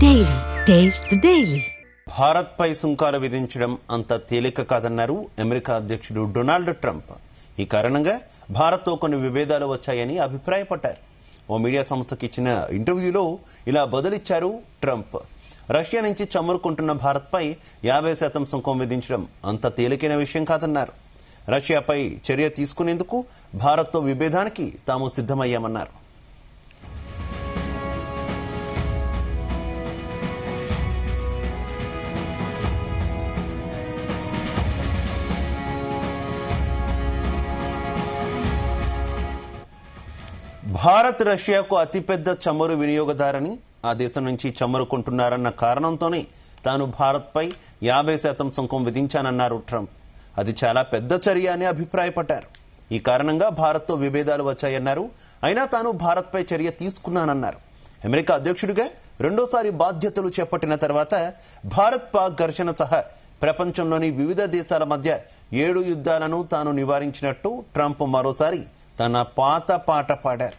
Daily. Taste the Daily. Bharat పై సుంకాలు విధించడం అంత తేలిక కాదన్నారు అమెరికా అధ్యక్షుడు డొనాల్డ్ ట్రంప్. ఈ కారణంగా భారత్తో కొన్ని విభేదాలు వచ్చాయని అభిప్రాయపడ్డారు. ఓ మీడియా సంస్థకి ఇచ్చిన ఇంటర్వ్యూలో ఇలా బదులిచ్చారు ట్రంప్. రష్యా నుంచి చమురుకుంటున్న భారత్పై 50% సుంకం విధించడం అంత తేలికైన విషయం కాదన్నారు. రష్యాపై చర్య తీసుకునేందుకు భారత్తో విభేదానికి తాము సిద్ధమయ్యామన్నారు. భారత్ రష్యాకు అతిపెద్ద చమురు వినియోగదారని, ఆ దేశం నుంచి చమురు కొంటున్నారన్న కారణంతోనే తాను భారత్పై 50% సుంకం విధించానన్నారు ట్రంప్. అది చాలా పెద్ద చర్య అని అభిప్రాయపడ్డారు. ఈ కారణంగా భారత్తో విభేదాలు వచ్చాయన్నారు. అయినా తాను భారత్పై చర్య తీసుకున్నానన్నారు. అమెరికా అధ్యక్షుడిగా రెండోసారి బాధ్యతలు చేపట్టిన తర్వాత భారత్ పాక్ ఘర్షణ సహా ప్రపంచంలోని వివిధ దేశాల మధ్య 7 యుద్ధాలను తాను నివారించినట్టు ట్రంప్ మరోసారి తన పాత పాట పాడారు.